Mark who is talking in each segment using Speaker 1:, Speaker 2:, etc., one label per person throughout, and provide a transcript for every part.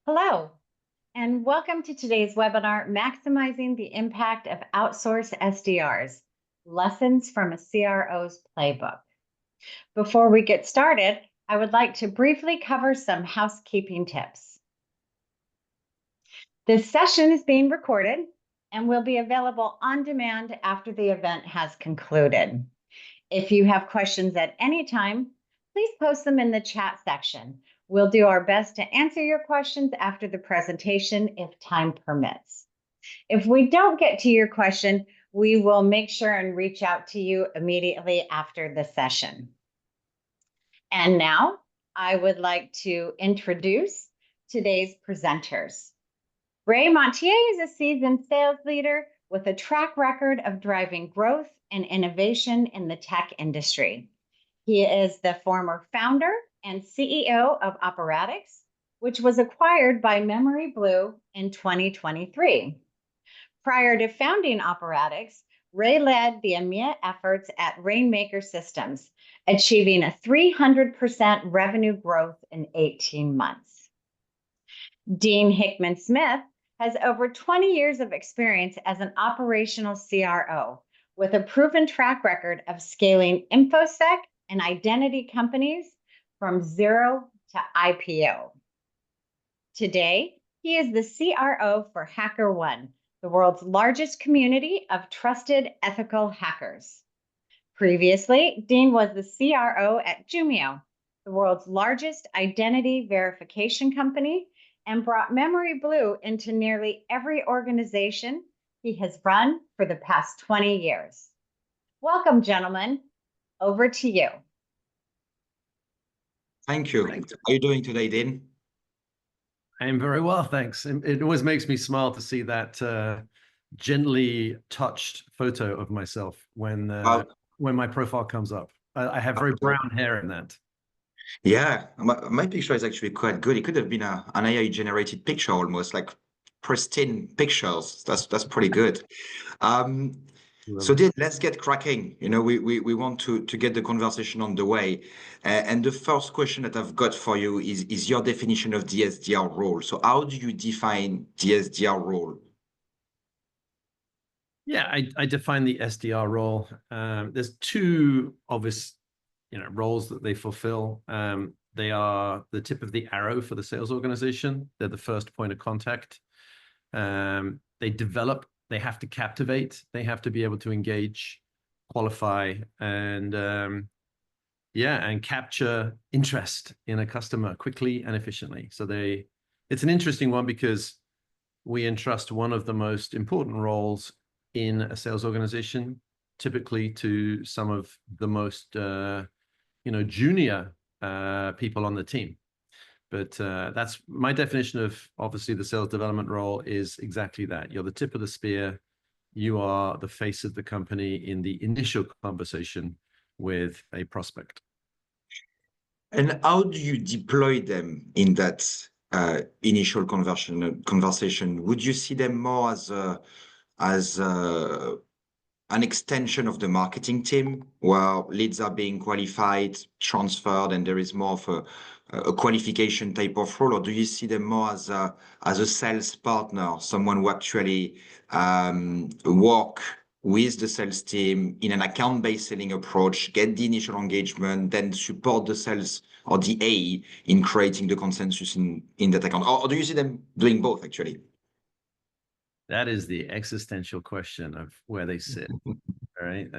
Speaker 1: Hello, and welcome to today's webinar, Maximizing the Impact of Outsourced SDRs, Lessons from a CRO's Playbook. Before we get started, I would like to briefly cover some housekeeping tips. This session is being recorded and will be available on demand after the event has concluded. If you have questions at any time, please post them in the chat section. We'll do our best to answer your questions after the presentation if time permits. If we don't get to your question, we will make sure and reach out to you immediately after the session. And now I would like to introduce today's presenters. Ray Mottier is a seasoned sales leader with a track record of driving growth and innovation in the tech industry. He is the former founder and CEO of Operatics, which was acquired by memoryBlue in 2023. Prior to founding Operatics, Ray led the EMEA efforts at Rainmaker Systems, achieving a 300% revenue growth in 18 months. Dean Hickman-Smith has over 20 years of experience as an operational CRO with a proven track record of scaling InfoSec and identity companies from zero to IPO. Today, he is the CRO for HackerOne, the world's largest community of trusted ethical hackers. Previously, Dean was the CRO at Jumio, the world's largest identity verification company, and brought memoryBlue into nearly every organization he has run for the past 20 years. Welcome, gentlemen. Over to you.
Speaker 2: Thank you. How are you doing today, Dean?
Speaker 3: I am very well, thanks. It always makes me smile to see that gently touched photo of myself when my profile comes up. I have very brown hair in that.
Speaker 2: Yeah, my picture is actually quite good. It could have been an AI-generated picture, almost like pristine pictures. That's pretty good. So Dean, let's get cracking. You know, we want to get the conversation on the way. And the first question that I've got for you is your definition of the SDR role. So how do you define the SDR role?
Speaker 3: Yeah, I define the SDR role. There's two obvious, roles that they fulfill. They are the tip of the arrow for the sales organization. They're the first point of contact. They develop. They have to captivate. They have to be able to engage, qualify, and capture interest in a customer quickly and efficiently. So it's an interesting one because we entrust one of the most important roles in a sales organization, typically to some of the most, junior people on the team. But that's my definition of, obviously, the sales development role is exactly that. You're the tip of the spear. You are the face of the company in the initial conversation with a prospect.
Speaker 2: And how do you deploy them in that initial conversation? Would you see them more as an extension of the marketing team, where leads are being qualified, transferred, and there is more of a qualification type of role, or do you see them more as a sales partner, someone who actually work with the sales team in an account-based selling approach, get the initial engagement, then support the sales or the AE in creating the consensus in that account? Or do you see them doing both, actually?
Speaker 3: That is the existential question of where they sit. All right,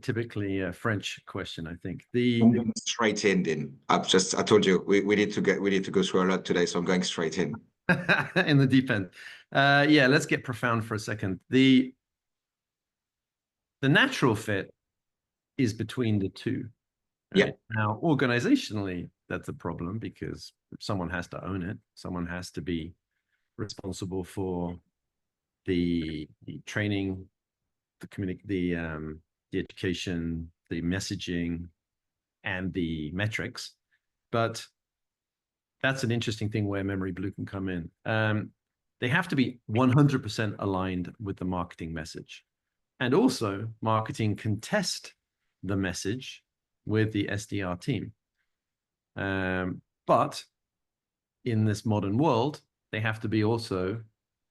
Speaker 3: typically a French question, I think.
Speaker 2: I'm going straight in. I told you we need to go through a lot today, so I'm going straight in.
Speaker 3: In the deep end. Yeah, let's get profound for a second. The natural fit is between the two. Right?
Speaker 2: Yeah.
Speaker 3: Now, organizationally, that's a problem because someone has to own it. Someone has to be responsible for the training, the education, the messaging, and the metrics. But that's an interesting thing where memoryBlue can come in. They have to be 100% aligned with the marketing message. And also, marketing can test the message with the SDR team. But in this modern world, they have to be also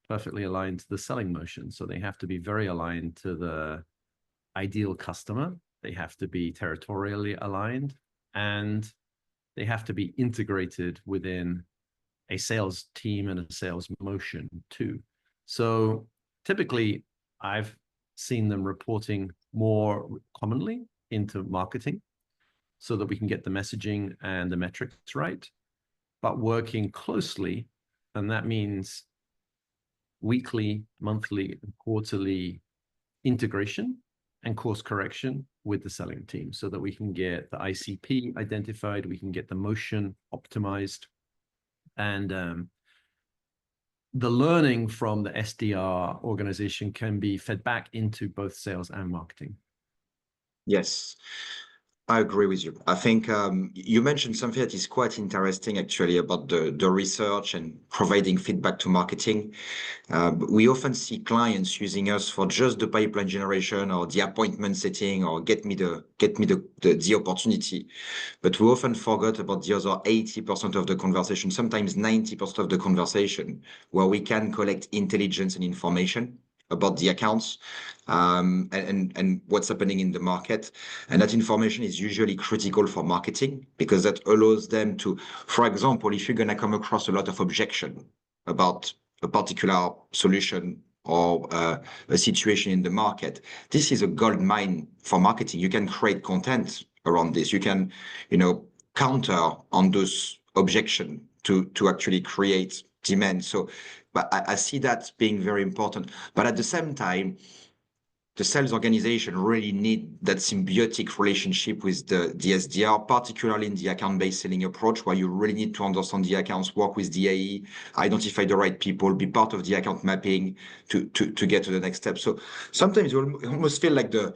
Speaker 3: perfectly aligned to the selling motion. So they have to be very aligned to the ideal customer. They have to be territorially aligned, and they have to be integrated within a sales team and a sales motion too. So typically, I've seen them reporting more commonly into marketing so that we can get the messaging and the metrics right, but working closely, and that means weekly, monthly, and quarterly integration and course correction with the selling team so that we can get the ICP identified, we can get the motion optimized, and the learning from the SDR organization can be fed back into both sales and marketing.
Speaker 2: Yes, I agree with you. I think you mentioned something that is quite interesting actually about the research and providing feedback to marketing. We often see clients using us for just the pipeline generation or the appointment setting or get me the opportunity. But we often forget about the other 80% of the conversation, sometimes 90% of the conversation, where we can collect intelligence and information about the accounts and what's happening in the market. And that information is usually critical for marketing because that allows them to, for example, if you're going to come across a lot of objection about a particular solution or a situation in the market, this is a gold mine for marketing. You can create content around this. You can, counter on those objections to actually create demand. So, but I see that being very important. But at the same time, the sales organization really need that symbiotic relationship with the SDR, particularly in the account-based selling approach, where you really need to understand the accounts, work with the AE, identify the right people, be part of the account mapping to get to the next step. So sometimes you almost feel like the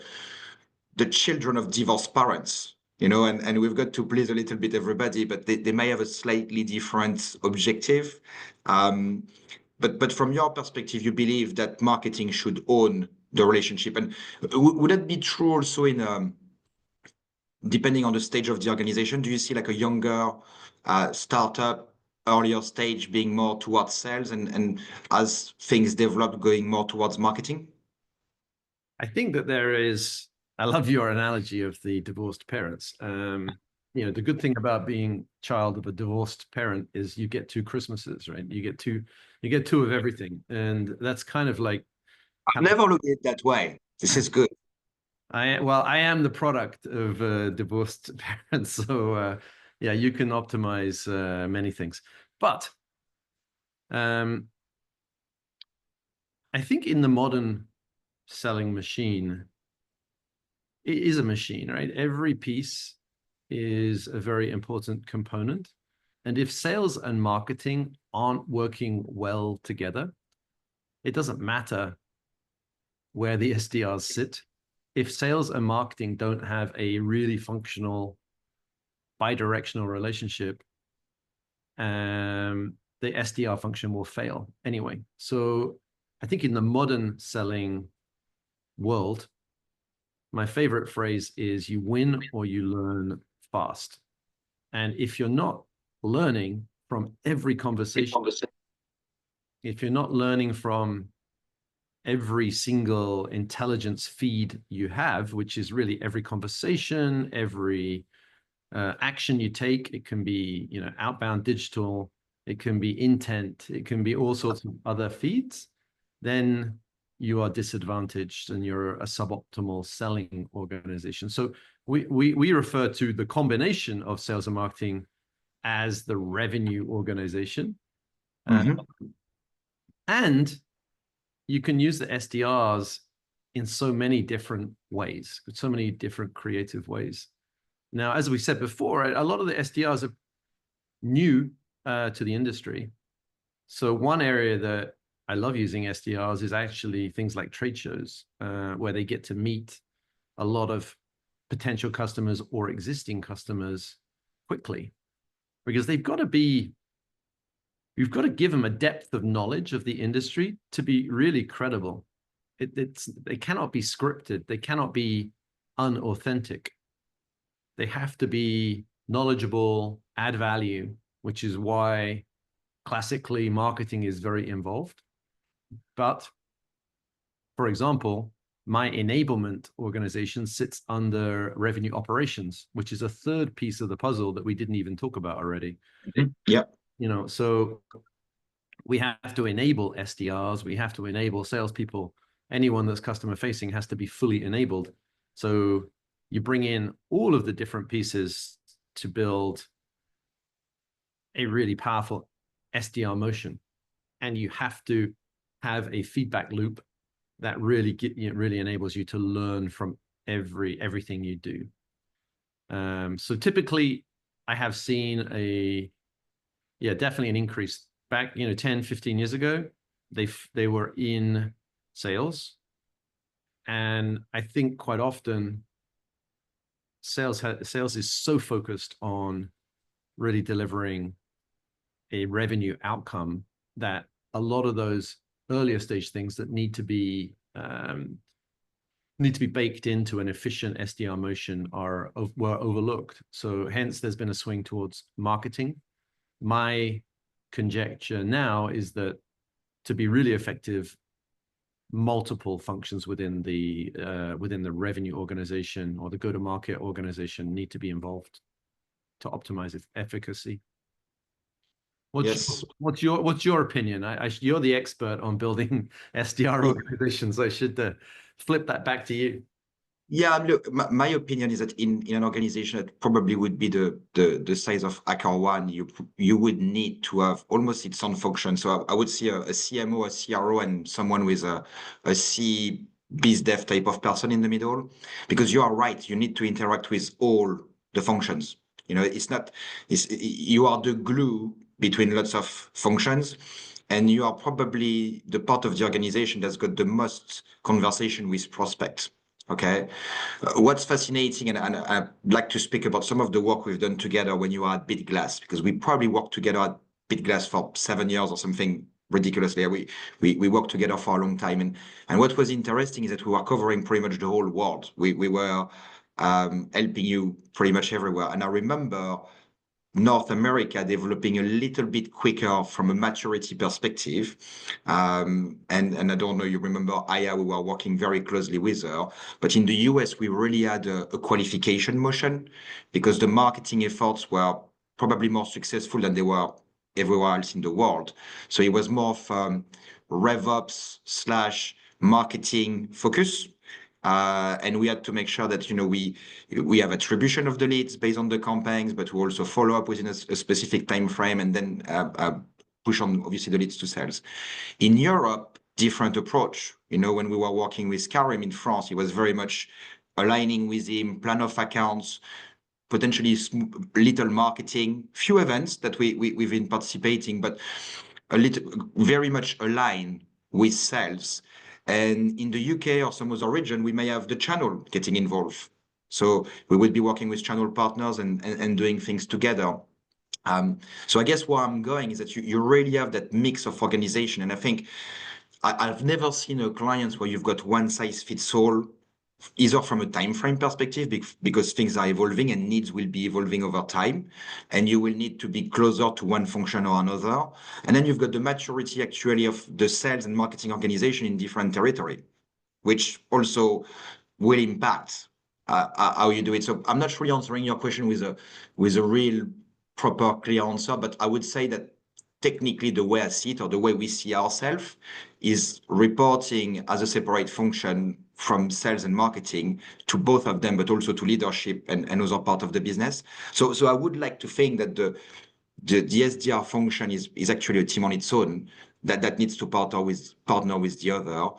Speaker 2: children of divorced parents, and we've got to please a little bit everybody, but they may have a slightly different objective. But from your perspective, you believe that marketing should own the relationship. And would that be true also in depending on the stage of the organization? Do you see like a younger startup, earlier stage being more towards sales and as things develop going more towards marketing?
Speaker 3: I think that I love your analogy of the divorced parents. The good thing about being child of a divorced parent is you get 2 Christmases, right? You get two of everything. And that's kind of like,
Speaker 2: I've never looked at it that way. This is good.
Speaker 3: I am the product of divorced parents. So yeah, you can optimize many things. But I think in the modern selling machine, it is a machine, right? Every piece is a very important component. And if sales and marketing aren't working well together, it doesn't matter where the SDRs sit. If sales and marketing don't have a really functional bidirectional relationship, the SDR function will fail anyway. So I think in the modern selling world, my favorite phrase is you win or you learn fast. And if you're not learning from every conversation, if you're not learning from every single intelligence feed you have, which is really every conversation, every action you take, it can be, outbound digital, it can be intent, it can be all sorts of other feeds, then you are disadvantaged and you're a suboptimal selling organization. So we refer to the combination of sales and marketing as the revenue organization. And you can use the SDRs in so many different ways, so many different creative ways. Now, as we said before, a lot of the SDRs are new to the industry. So one area that I love using SDRs is actually things like trade shows, where they get to meet a lot of potential customers or existing customers quickly, because you've got to give them a depth of knowledge of the industry to be really credible. They cannot be scripted. They cannot be unauthentic. They have to be knowledgeable, add value, which is why classically, marketing is very involved. But for example, my enablement organization sits under revenue operations, which is a third piece of the puzzle that we didn't even talk about already.
Speaker 2: Yeah.
Speaker 3: You know, so we have to enable SDRs, we have to enable salespeople. Anyone that's customer facing has to be fully enabled. So you bring in all of the different pieces to build a really powerful SDR motion. And you have to have a feedback loop that really really enables you to learn from everything you do. So typically I have seen definitely an increase. Back, 10, 15 years ago, they were in sales. And I think quite often sales is so focused on really delivering a revenue outcome that a lot of those earlier stage things that need to be baked into an efficient SDR motion were overlooked. So hence there's been a swing towards marketing. My conjecture now is that to be really effective, multiple functions within the revenue organization or the go-to-market organization need to be involved to optimize its efficacy. What's your opinion? You're the expert on building SDR organizations. I should flip that back to you.
Speaker 2: Yeah, look, my opinion is that in an organization that probably would be the size of HackerOne, you would need to have almost its own function. So I would see a CMO, a CRO, and someone with a C biz dev type of person in the middle, because you are right. You need to interact with all the functions. You are the glue between lots of functions, and you are probably the part of the organization that's got the most conversation with prospects. Okay. What's fascinating, and I'd like to speak about some of the work we've done together when you are at BitGlass, because we probably worked together at BitGlass for 7 years or something ridiculously. We worked together for a long time. And what was interesting is that we were covering pretty much the whole world. We were helping you pretty much everywhere. And I remember North America developing a little bit quicker from a maturity perspective. And I don't know, you remember Aya, we were working very closely with her. But in the US, we really had a qualification motion because the marketing efforts were probably more successful than they were everywhere else in the world. So it was more of RevOps / marketing focus. And we had to make sure that we have attribution of the leads based on the campaigns, but we also follow up within a specific time frame and then push on obviously the leads to sales. In Europe, different approach. When we were working with Karim in France, it was very much aligning with him, plan of accounts, potentially little marketing, few events that we've been participating, but very much aligned with sales. And in the UK or some other region, we may have the channel getting involved. So we will be working with channel partners and doing things together. So I guess where I'm going is that you really have that mix of organization. And I think I've never seen a client where you've got one size fits all, either from a time frame perspective, because things are evolving and needs will be evolving over time, and you will need to be closer to one function or another. And then you've got the maturity actually of the sales and marketing organization in different territory, which also will impact how you do it. So I'm not really answering your question with a real proper clear answer, but I would say that technically the way I see it or the way we see ourselves is reporting as a separate function from sales and marketing to both of them, but also to leadership and other part of the business. So I would like to think that the SDR function is actually a team on its own that needs to partner with the other.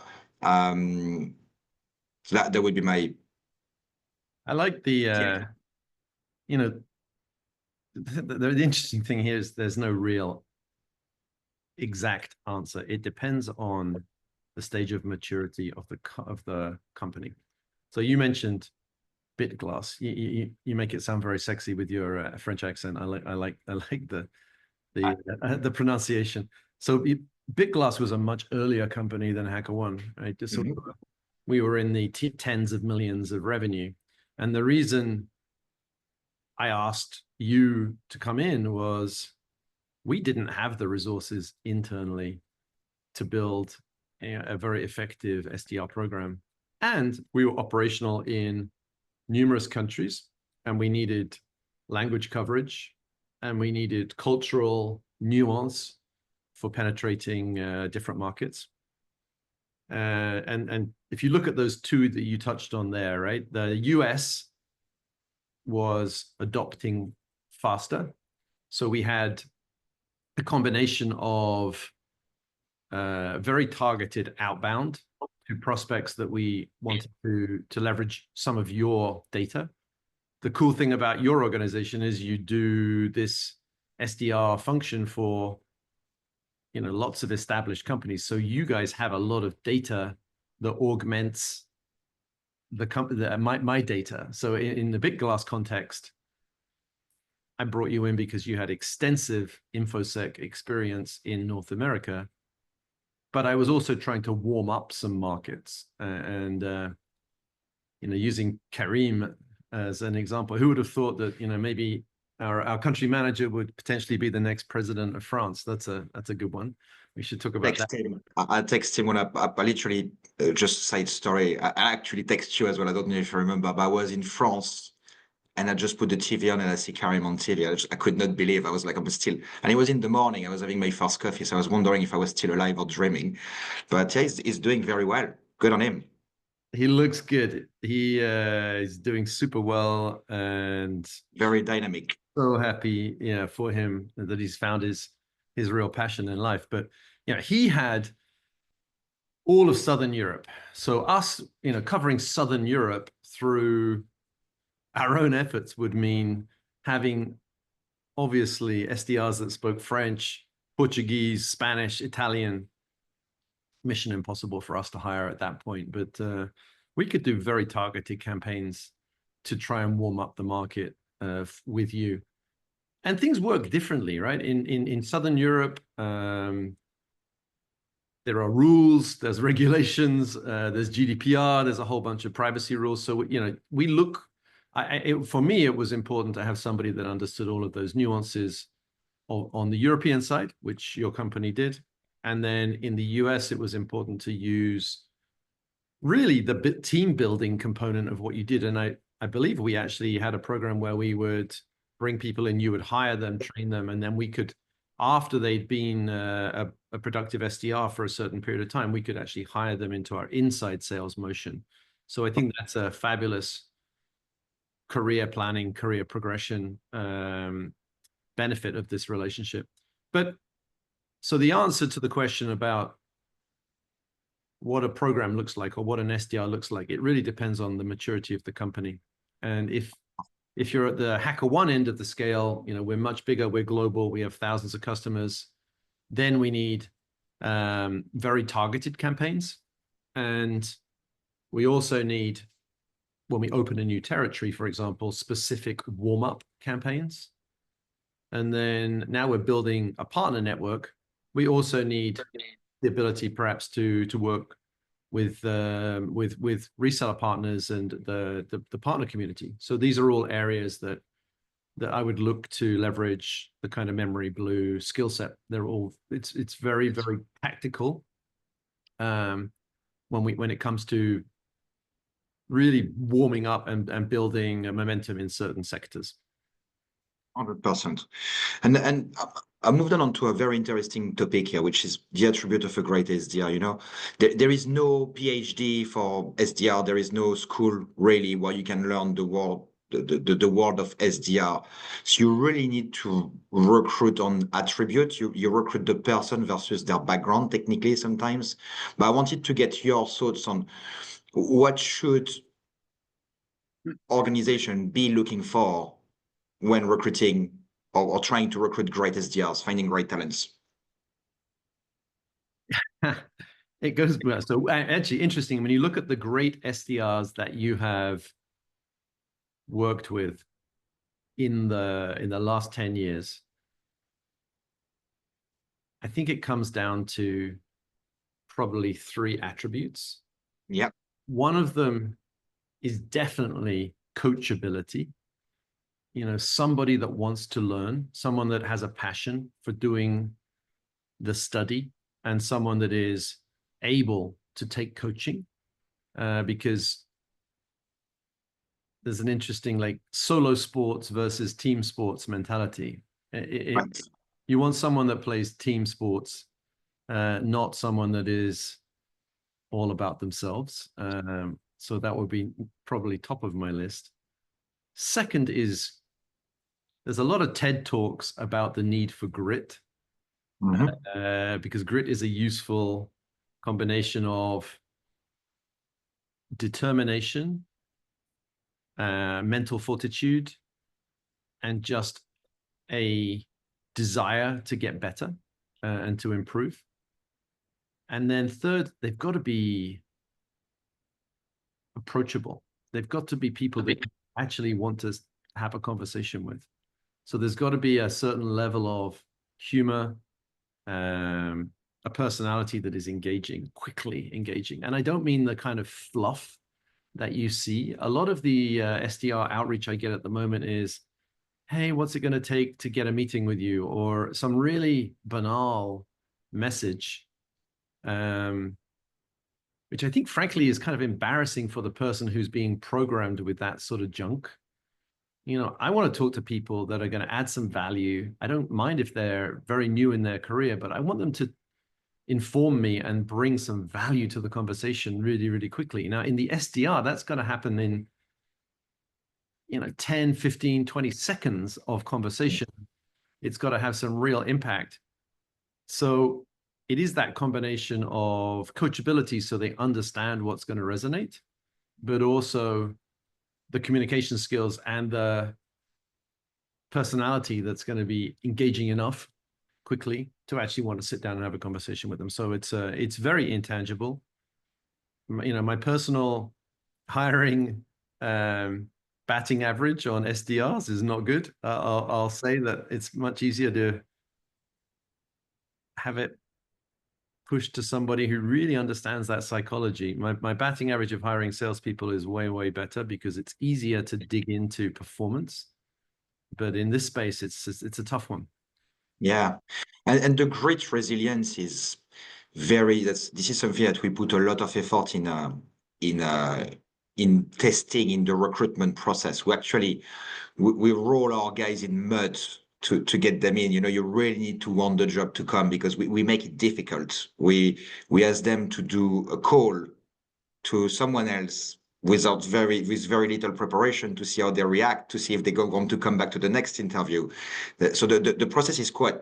Speaker 2: So that would be my.
Speaker 3: I like the interesting thing here is there's no real exact answer. It depends on the stage of maturity of the company. So you mentioned BitGlass. You make it sound very sexy with your French accent. I like the pronunciation. So BitGlass was a much earlier company than HackerOne, right? We were in the tens of millions of revenue, and the reason I asked you to come in was we didn't have the resources internally to build a very effective SDR program. And we were operational in numerous countries, and we needed language coverage, and we needed cultural nuance for penetrating different markets. And if you look at those two that you touched on there, right, the US was adopting faster. So we had a combination of very targeted outbound to prospects that we wanted to leverage some of your data. The cool thing about your organization is you do this SDR function for, you know, lots of established companies. So you guys have a lot of data that augments the company, my data. So in the Big Glass context, I brought you in because you had extensive InfoSec experience in North America, but I was also trying to warm up some markets and you know, using Karim as an example, who would have thought that, you know, maybe our country manager would potentially be the next president of France? That's a good one. We should talk about that.
Speaker 2: I'll text him when I literally just side story. I actually text you as well. I don't know if you remember, but I was in France and I just put the TV on and I see Karim on TV. I could not believe. I was like, I'm still, and it was in the morning. I was having my first coffee, so I was wondering if I was still alive or dreaming. But yeah, he's doing very well. Good on him.
Speaker 3: He looks good. He is doing super well and
Speaker 2: very dynamic.
Speaker 3: So happy, you know, for him that he's found his real passion in life. But you know, he had all of Southern Europe. So us, you know, covering Southern Europe through our own efforts would mean having obviously SDRs that spoke French, Portuguese, Spanish, Italian. Mission impossible for us to hire at that point, but we could do very targeted campaigns to try and warm up the market with you. And things work differently, right? In Southern Europe, there are rules, there's regulations, there's GDPR, there's a whole bunch of privacy rules. So, you know, we look, for me, it was important to have somebody that understood all of those nuances on the European side, which your company did. And then in the US, it was important to use really the team building component of what you did. And I believe we actually had a program where we would bring people in, you would hire them, train them, and then we could, after they'd been a productive SDR for a certain period of time, we could actually hire them into our inside sales motion. So I think that's a fabulous career planning, career progression benefit of this relationship. But so the answer to the question about what a program looks like or what an SDR looks like, it really depends on the maturity of the company. And if you're at the HackerOne end of the scale, you know, we're much bigger, we're global, we have thousands of customers, then we need very targeted campaigns. And we also need, when we open a new territory, for example, specific warm-up campaigns. And then now we're building a partner network. We also need the ability perhaps to work with reseller partners and the partner community. So these are all areas that I would look to leverage the kind of memoryBlue skill set. They're all, it's very, very tactical when it comes to really warming up and building a momentum in certain sectors.
Speaker 2: 100%. And I moved on to a very interesting topic here, which is the attribute of a great SDR. You know, there is no PhD for SDR. There is no school really where you can learn the world of SDR. So you really need to recruit on attributes. You recruit the person versus their background technically sometimes. But I wanted to get your thoughts on what should organization be looking for when recruiting or trying to recruit great SDRs, finding great talents?
Speaker 3: It goes well. So actually interesting, when you look at the great SDRs that you have worked with in the last 10 years, I think it comes down to probably 3 attributes.
Speaker 2: Yeah.
Speaker 3: One of them is definitely coachability. you know, somebody that wants to learn, someone that has a passion for doing the study, and someone that is able to take coaching, because there's an interesting like solo sports versus team sports mentality. You want someone that plays team sports, not someone that is all about themselves. So that would be probably top of my list. Second is, there's a lot of TED Talks about the need for grit, because grit is a useful combination of determination, mental fortitude, and just a desire to get better and to improve. And then third, they've got to be approachable. They've got to be people that actually want to have a conversation with. So there's got to be a certain level of humor, a personality that is engaging, quickly engaging. And I don't mean the kind of fluff that you see. A lot of the SDR outreach I get at the moment is, hey, what's it going to take to get a meeting with you? Or some really banal message, which I think, frankly, is kind of embarrassing for the person who's being programmed with that sort of junk. You know, I want to talk to people that are going to add some value. I don't mind if they're very new in their career, but I want them to inform me and bring some value to the conversation really, really quickly. Now, in the SDR, that's going to happen in, you know, 10, 15, 20 seconds of conversation. It's got to have some real impact. So it is that combination of coachability so they understand what's going to resonate, but also the communication skills and the personality that's going to be engaging enough quickly to actually want to sit down and have a conversation with them. So it's very intangible. You know, my personal hiring batting average on SDRs is not good. I'll say that it's much easier to have it pushed to somebody who really understands that psychology. My batting average of hiring salespeople is way, way better because it's easier to dig into performance. But in this space, it's a tough one.
Speaker 2: Yeah, and the great resilience is this is something that we put a lot of effort in testing in the recruitment process. We roll our guys in mud to get them in. You know, you really need to want the job to come because we make it difficult. We ask them to do a call to someone else with very little preparation to see how they react, to see if they want to come back to the next interview. So the process is quite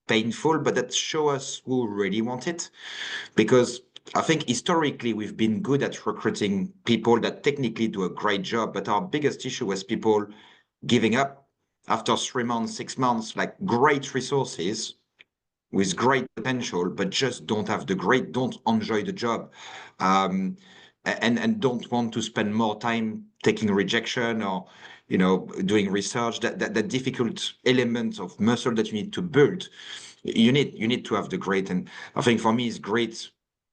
Speaker 2: painful, but that shows us who really want it. Because I think historically we've been good at recruiting people that technically do a great job, but our biggest issue was people giving up after 3 months, 6 months, like great resources with great potential, but just don't enjoy the job. And don't want to spend more time taking rejection or, you know, doing research, that difficult element of muscle that you need to build. You need to have the great, and I think for me it's great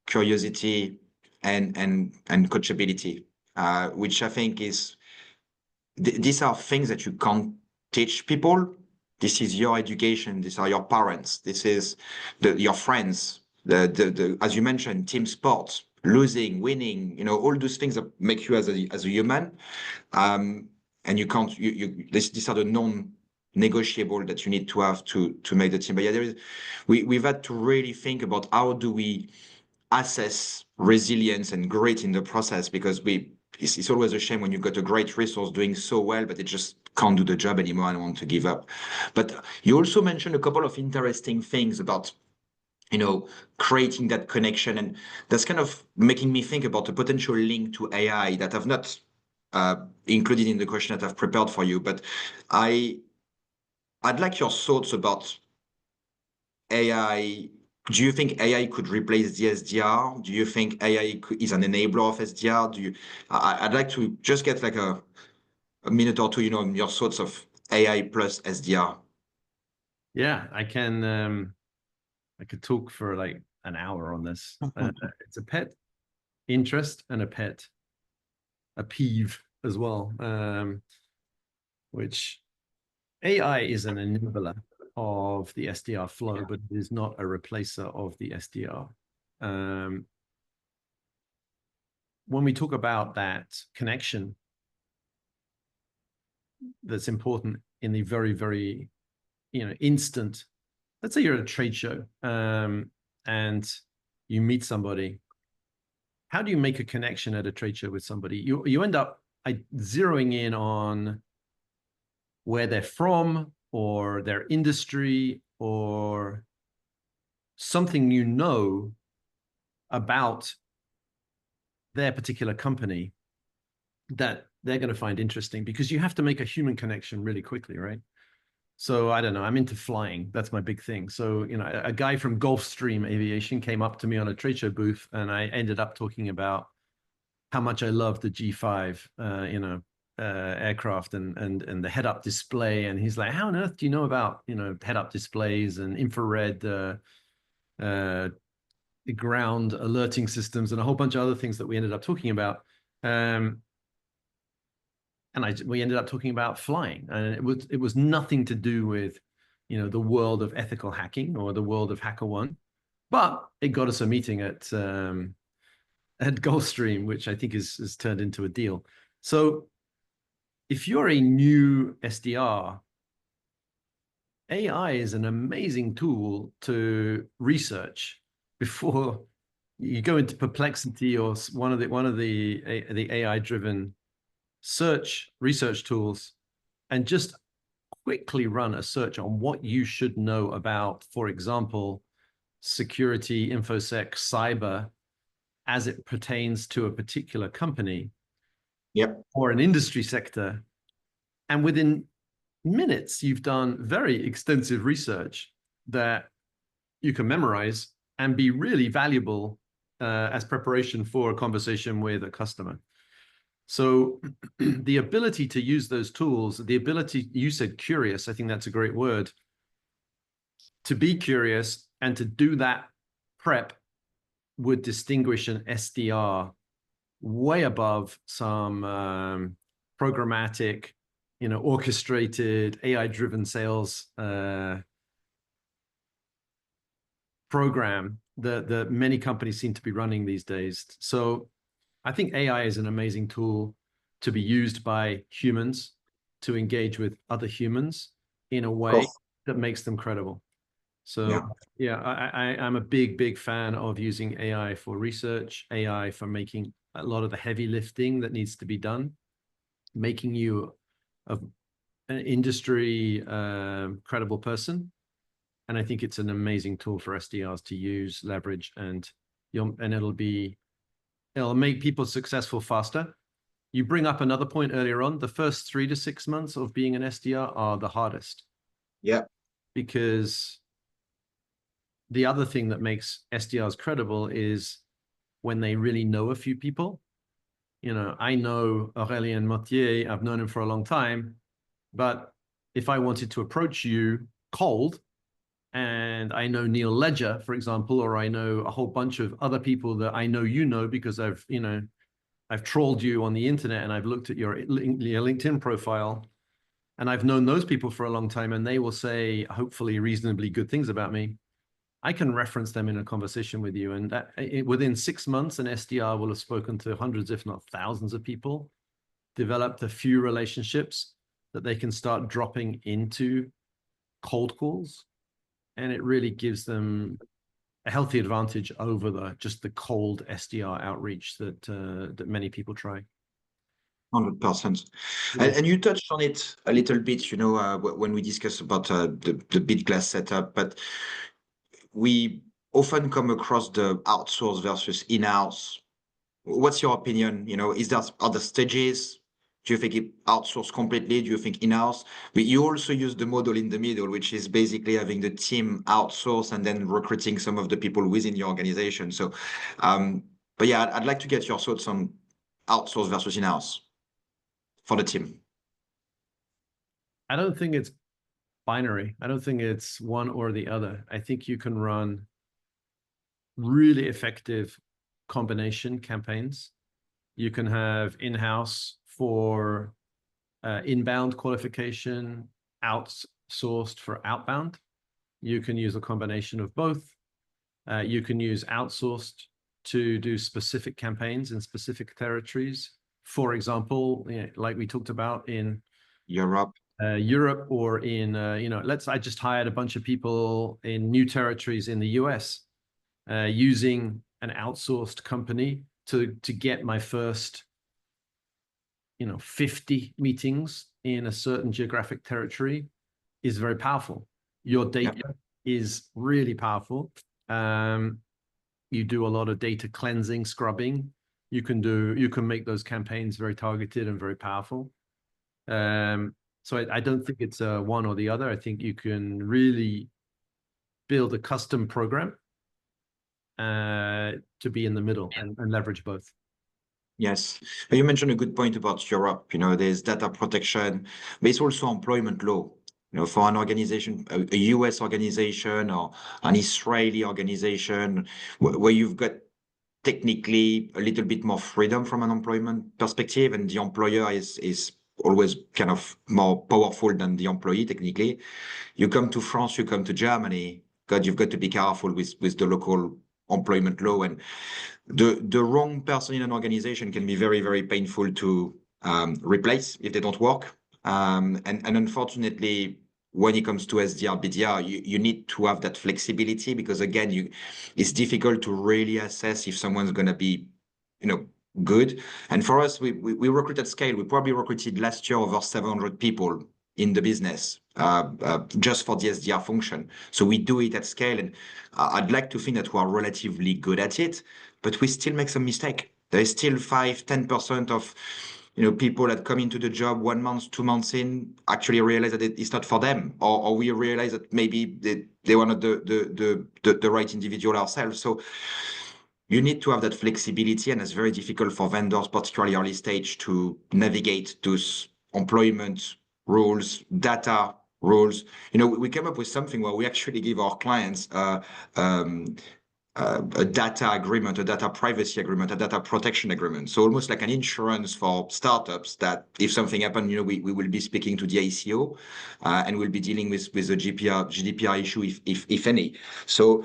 Speaker 2: curiosity and coachability, which I think is these are things that you can't teach people. This is your education. These are your parents. This is your friends. The as you mentioned, team sports, losing, winning. You know, all those things that make you as a human. And you can't. These are the non-negotiable that you need to have to make the team. But yeah, we've had to really think about how do we assess resilience and grit in the process, because it's always a shame when you've got a great resource doing so well, but it just can't do the job anymore and want to give up. But you also mentioned a couple of interesting things about, you know, creating that connection. And that's kind of making me think about a potential link to AI that I've not included in the question that I've prepared for you. But I'd like your thoughts about AI. Do you think AI could replace the SDR? Do you think AI is an enabler of SDR? I'd like to just get like a minute or two, you know, on your thoughts of AI plus SDR.
Speaker 3: Yeah, I could talk for like an hour on this. It's a pet interest and a peeve as well, which AI is an enabler of the SDR flow, but it is not a replacer of the SDR. When we talk about that connection, that's important in the very, very, instant. Let's say you're at a trade show and you meet somebody. How do you make a connection at a trade show with somebody? You end up zeroing in on where they're from or their industry or something about their particular company that they're going to find interesting, because you have to make a human connection really quickly, right? So I don't know, I'm into flying. That's my big thing. So, a guy from Gulfstream Aviation came up to me on a trade show booth, and I ended up talking about how much I love the G5, aircraft and the head-up display. And he's like, how on earth do you know about, head-up displays and infrared ground alerting systems and a whole bunch of other things that we ended up talking about. We ended up talking about flying, and it was nothing to do with, the world of ethical hacking or the world of HackerOne, but it got us a meeting at Gulfstream, which I think is turned into a deal. So if you're a new SDR, AI is an amazing tool to research before you go into Perplexity or one of the AI-driven research tools, and just quickly run a search on what you should know about, for example, security, infosec, cyber, as it pertains to a particular company, or an industry sector. And within minutes, you've done very extensive research that you can memorize and be really valuable as preparation for a conversation with a customer. So the ability to use those tools, the ability, you said curious, I think that's a great word, to be curious and to do that prep would distinguish an SDR way above some programmatic, orchestrated, AI-driven sales program that many companies seem to be running these days. So I think AI is an amazing tool to be used by humans to engage with other humans in a way that makes them credible. So I'm a big fan of using AI for research, AI for making a lot of the heavy lifting that needs to be done, making you an industry credible person. And I think it's an amazing tool for SDRs to use, leverage, and it'll make people successful faster. You bring up another point earlier on. The first 3 to 6 months of being an SDR are the hardest.
Speaker 2: Yeah.
Speaker 3: Because the other thing that makes SDRs credible is when they really know a few people. I know Aurelien Mottier, I've known him for a long time, but if I wanted to approach you cold, and I know Neil Ledger, for example, or I know a whole bunch of other people that I know because I've trolled you on the internet and I've looked at your LinkedIn profile, and I've known those people for a long time, and they will say hopefully reasonably good things about me. I can reference them in a conversation with you, and within 6 months, an SDR will have spoken to hundreds, if not thousands of people, developed a few relationships that they can start dropping into cold calls. And it really gives them a healthy advantage over just the cold SDR outreach that many people try.
Speaker 2: 100%. And you touched on it a little bit, when we discuss about the bit glass setup, but we often come across the outsourced versus in-house. What's your opinion? Is there other stages? Do you think it outsourced completely? Do you think in-house? But you also use the model in the middle, which is basically having the team outsource and then recruiting some of the people within your organization. So, but yeah, I'd like to get your thoughts on outsource versus in-house for the team.
Speaker 3: I don't think it's binary. I don't think it's one or the other. I think you can run really effective combination campaigns. You can have in-house for inbound qualification, outsourced for outbound. You can use a combination of both. You can use outsourced to do specific campaigns in specific territories. For example, like we talked about in
Speaker 2: Europe.
Speaker 3: Europe, or in, I just hired a bunch of people in new territories in the US using an outsourced company to get my first 50 meetings in a certain geographic territory is very powerful. Your data is really powerful. You do a lot of data cleansing, scrubbing. You can make those campaigns very targeted and very powerful. So I don't think it's one or the other. I think you can really build a custom program to be in the middle and leverage both.
Speaker 2: Yes, you mentioned a good point about Europe. There's data protection, but it's also employment law. For an organization, a US organization or an Israeli organization, where you've got technically a little bit more freedom from an employment perspective, and the employer is always kind of more powerful than the employee technically. You come to France, you come to Germany, God, you've got to be careful with the local employment law, and the wrong person in an organization can be very, very painful to replace if they don't work. And unfortunately, when it comes to SDR, BDR, you need to have that flexibility, because again, it's difficult to really assess if someone's going to be, good. And for us, we recruit at scale. We probably recruited last year over 700 people in the business just for the SDR function. So we do it at scale, and I'd like to think that we are relatively good at it, but we still make some mistake. There is still 5-10% of people that come into the job 1 month, 2 months in, actually realize that it's not for them, or we realize that maybe they were not the right individual ourselves. So you need to have that flexibility, and it's very difficult for vendors, particularly early stage, to navigate those employment rules, data rules. We came up with something where we actually give our clients a data agreement, a data privacy agreement, a data protection agreement. So almost like an insurance for startups, that if something happened, we will be speaking to the ICO and we'll be dealing with the GDPR issue if any. So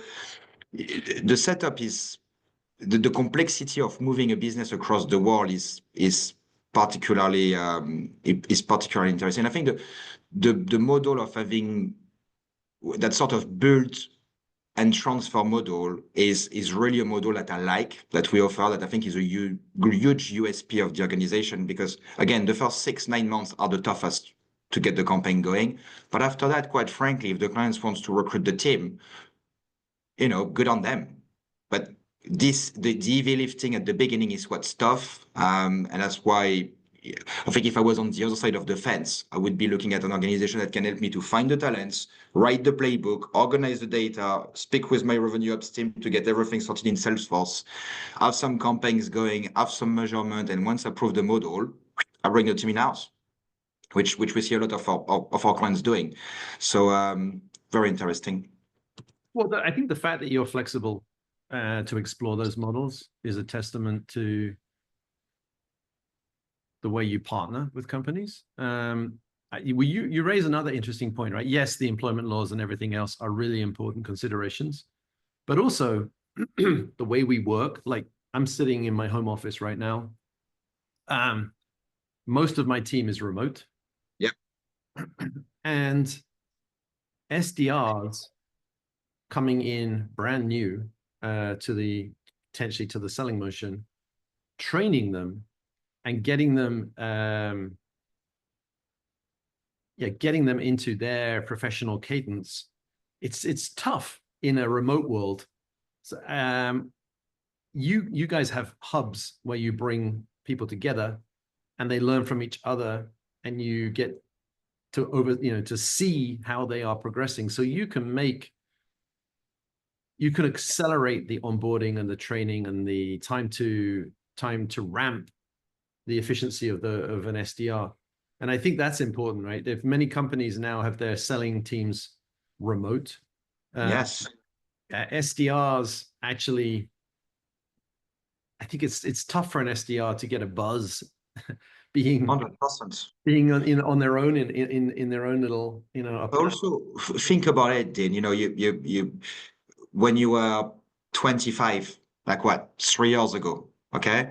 Speaker 2: the setup is the complexity of moving a business across the world is particularly interesting. I think the model of having that sort of build and transfer model is really a model that I like, that we offer, that I think is a huge USP of the organization, because again, the first 6-9 months are the toughest to get the campaign going. But after that, quite frankly, if the clients wants to recruit the team, good on them. But the heavy lifting at the beginning is what's tough. And that's why I think if I was on the other side of the fence, I would be looking at an organization that can help me to find the talents, write the playbook, organize the data, speak with my revenue ops team to get everything sorted in Salesforce, have some campaigns going, have some measurement, and once I prove the model, I bring the team in-house, which we see a lot of our clients doing. So very interesting.
Speaker 3: Well, I think the fact that you're flexible to explore those models is a testament to the way you partner with companies. You raise another interesting point, right? Yes, the employment laws and everything else are really important considerations, but also the way we work. Like, I'm sitting in my home office right now. Most of my team is remote.
Speaker 2: Yep.
Speaker 3: And SDRs coming in brand new potentially to the selling motion, training them and getting them into their professional cadence, it's tough in a remote world. So you guys have hubs where you bring people together and they learn from each other, and you get to see how they are progressing, so you can accelerate the onboarding and the training and the time to ramp the efficiency of an SDR. And I think that's important, right? If many companies now have their selling teams remote,
Speaker 2: Yes,
Speaker 3: SDRs actually, I think it's tough for an SDR to get a buzz being
Speaker 2: 100%.
Speaker 3: on their own in their own little, you know.
Speaker 2: Also, think about it, Dean. You know, you when you were 25, like what, 3 years ago, okay?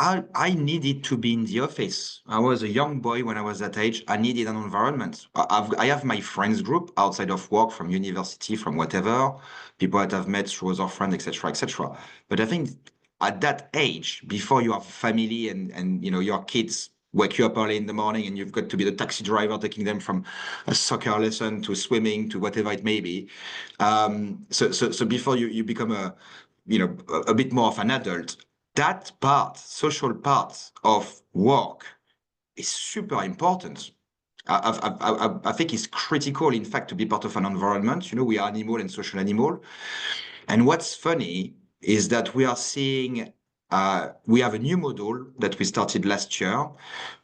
Speaker 2: I needed to be in the office. I was a young boy when I was that age. I needed an environment. I have my friends group outside of work, from university, from whatever, people that I've met through other friends, etc., etc. But I think at that age, before you have family and you know your kids wake you up early in the morning and you've got to be the taxi driver taking them from a soccer lesson to swimming to whatever it may be. So before you become a you know a bit more of an adult, that part, social part of work is super important. I think it's critical, in fact, to be part of an environment. You know, we are animal and social animal. And what's funny is that we are seeing, we have a new model that we started last year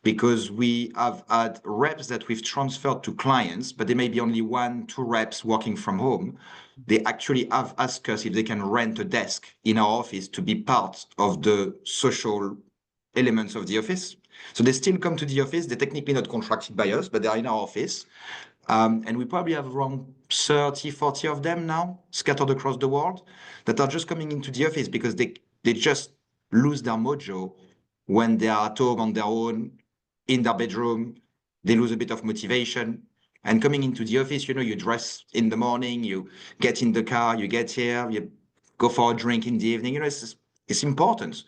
Speaker 2: because we have had reps that we've transferred to clients, but there may be only 1, 2 reps working from home. They actually have asked us if they can rent a desk in our office to be part of the social elements of the office. So they still come to the office. They're technically not contracted by us, but they're in our office. And we probably have around 30, 40 of them now scattered across the world that are just coming into the office because they just lose their mojo when they are at home on their own, in their bedroom. They lose a bit of motivation. And coming into the office, you know, you dress in the morning, you get in the car, you get here, you go for a drink in the evening. You know, it's important.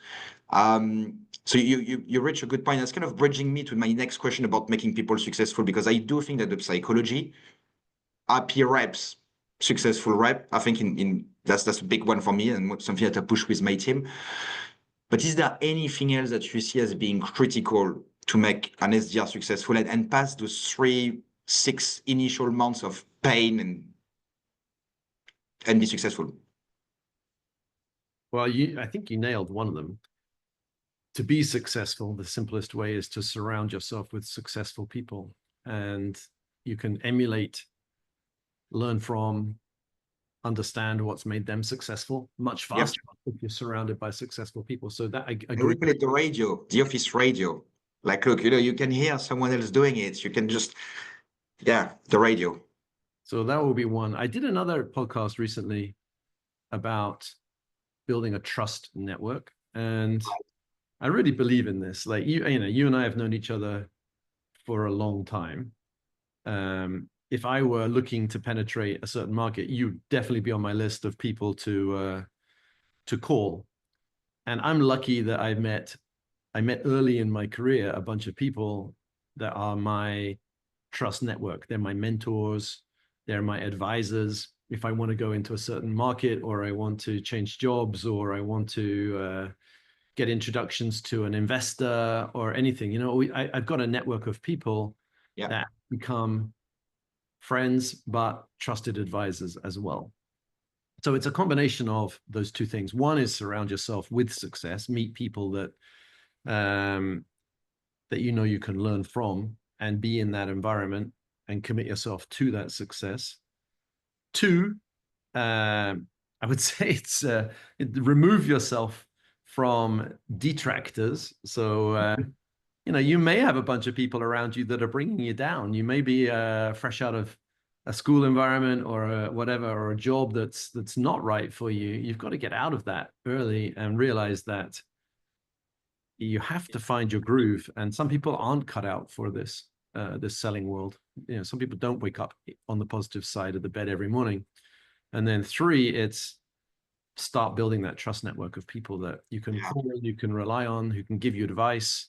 Speaker 2: So you reach a good point. That's kind of bridging me to my next question about making people successful, because I do think that the psychology, happy reps, successful rep, I think in that's a big one for me and something that I push with my team. But is there anything else that you see as being critical to make an SDR successful and pass those 3, 6 initial months of pain and be successful?
Speaker 3: Well, I think you nailed one of them. To be successful, the simplest way is to surround yourself with successful people, and you can emulate, learn from, understand what's made them successful much faster if you're surrounded by successful people. So that I agree.
Speaker 2: We call it the radio, the office radio. Like, look, you know, you can hear someone else doing it. You can just, the radio.
Speaker 3: So that will be one. I did another podcast recently about building a trust network, and I really believe in this. Like you know, you and I have known each other for a long time. If I were looking to penetrate a certain market, you'd definitely be on my list of people to call. And I'm lucky that I met early in my career a bunch of people that are my trust network. They're my mentors. They're my advisors. If I want to go into a certain market, or I want to change jobs, or I want to get introductions to an investor or anything, you know, I've got a network of people that become friends, but trusted advisors as well. So it's a combination of those two things. One is surround yourself with success, meet people that that you know you can learn from, and be in that environment and commit yourself to that success. Two, I would say it's remove yourself from detractors. So you know, you may have a bunch of people around you that are bringing you down. You may be fresh out of a school environment or whatever, or a job that's not right for you. You've got to get out of that early and realize that you have to find your groove. And some people aren't cut out for this selling world. You know, some people don't wake up on the positive side of the bed every morning. And then 3, it's start building that trust network of people that you can call, you can rely on, who can give you advice,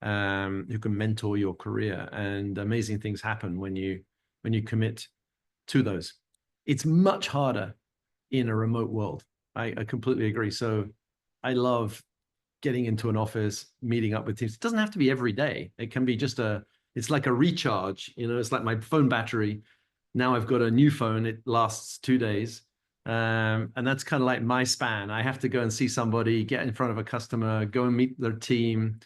Speaker 3: who can mentor your career. And amazing things happen when you commit to those. It's much harder in a remote world. I completely agree. So I love getting into an office, meeting up with teams. It doesn't have to be every day. It can be just it's like a recharge, you know, it's like my phone battery. Now I've got a new phone, it lasts 2 days. And that's kind of like my span. I have to go and see somebody, get in front of a customer, go and meet their team,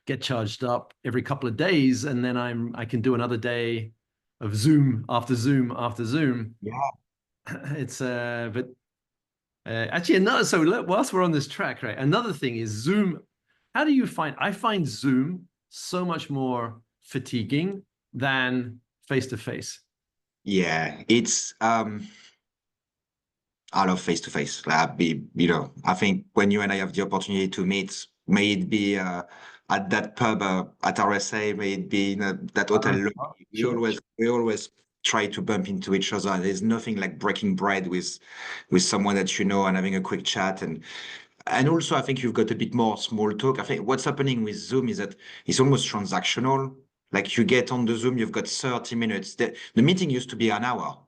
Speaker 3: get charged up every couple of days. And then I can do another day of Zoom after Zoom after Zoom.
Speaker 2: Yeah.
Speaker 3: It's actually another, so whilst we're on this track, right, another thing is Zoom how do you find, I find Zoom so much more fatiguing than face-to-face.
Speaker 2: Yeah, it's I love face to face. I think when you and I have the opportunity to meet, may it be at that pub at RSA, may it be in that hotel lobby,
Speaker 3: Sure.
Speaker 2: we always try to bump into each other. There's nothing like breaking bread with someone that you know and having a quick chat. And also I think you've got a bit more small talk. I think what's happening with Zoom is that it's almost transactional. Like you get on the Zoom, you've got 30 minutes. The meeting used to be an hour.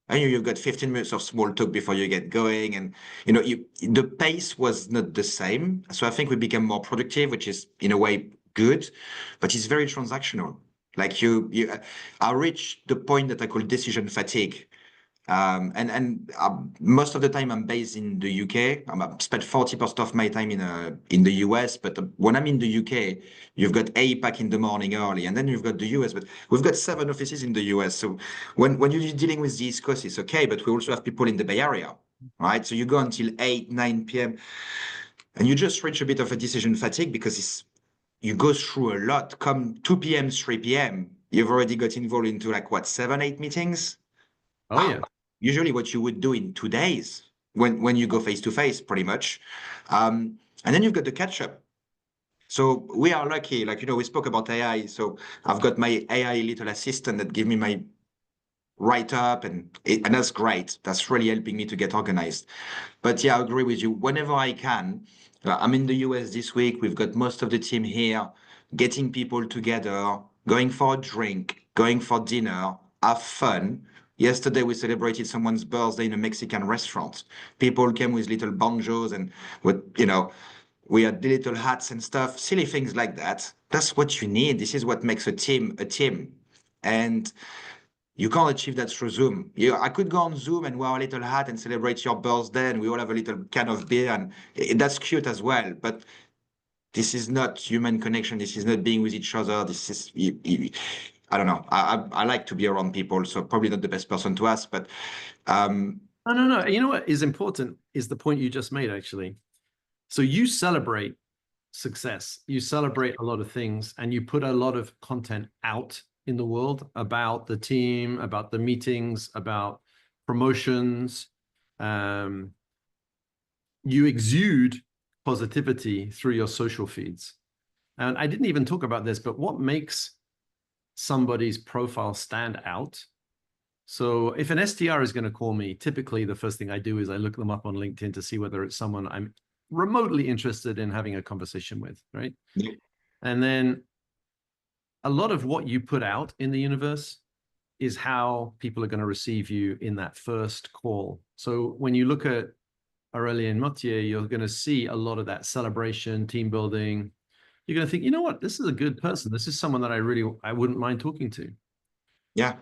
Speaker 2: And you've got 15 minutes of small talk before you get going. And, the pace was not the same. So I think we became more productive, which is in a way good, but it's very transactional. Like I reached the point that I call decision fatigue. Most of the time I'm based in the UK. I spent 40% of my time in the US. But when I'm in the UK, you've got APAC in the morning early, and then you've got the US. But we've got 7 offices in the US. So when you're dealing with the East Coast, it's okay. But we also have people in the Bay Area, right? So you go until 8, 9 p.m. and you just reach a bit of a decision fatigue because you go through a lot. Come 2 p.m., 3 p.m., you've already got involved into like what, 7, 8 meetings?
Speaker 3: Oh yeah.
Speaker 2: Usually what you would do in 2 days when you go face to face, pretty much. And then you've got the catch up. So we are lucky, like, we spoke about AI. So I've got my AI little assistant that give me my write up and that's great. That's really helping me to get organized. But yeah, I agree with you. Whenever I can, I'm in the US this week. We've got most of the team here, getting people together, going for a drink, going for dinner, have fun. Yesterday, we celebrated someone's birthday in a Mexican restaurant. People came with little banjos and we had little hats and stuff, silly things like that. That's what you need. This is what makes a team a team. And you can't achieve that through Zoom. I could go on Zoom and wear a little hat and celebrate your birthday, and we all have a little can of beer, and that's cute as well. But this is not human connection. This is not being with each other. This is, I don't know. I like to be around people, so probably not the best person to ask, but
Speaker 3: No. You know what is important is the point you just made, actually. So you celebrate success, you celebrate a lot of things, and you put a lot of content out in the world about the team, about the meetings, about promotions. You exude positivity through your social feeds. And I didn't even talk about this, but what makes somebody's profile stand out? So if an SDR is going to call me, typically the first thing I do is I look them up on LinkedIn to see whether it's someone I'm remotely interested in having a conversation with, right?
Speaker 2: Yeah.
Speaker 3: And then a lot of what you put out in the universe is how people are going to receive you in that first call. So when you look at Aurelien and Mottier, you're going to see a lot of that celebration, team building. You're going to think, you know what, this is a good person. This is someone that I wouldn't mind talking to.
Speaker 2: Yeah.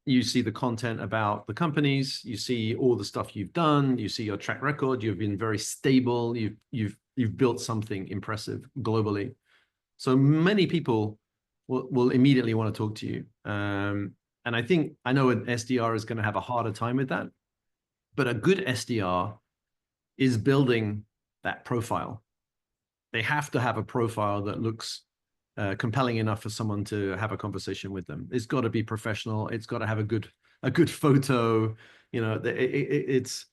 Speaker 3: You see the content about the companies, you see all the stuff you've done, you see your track record, you've been very stable, you've built something impressive globally. So many people will immediately want to talk to you. And I know an SDR is going to have a harder time with that, but a good SDR is building that profile. They have to have a profile that looks compelling enough for someone to have a conversation with them. It's got to be professional. It's got to have a good photo. It's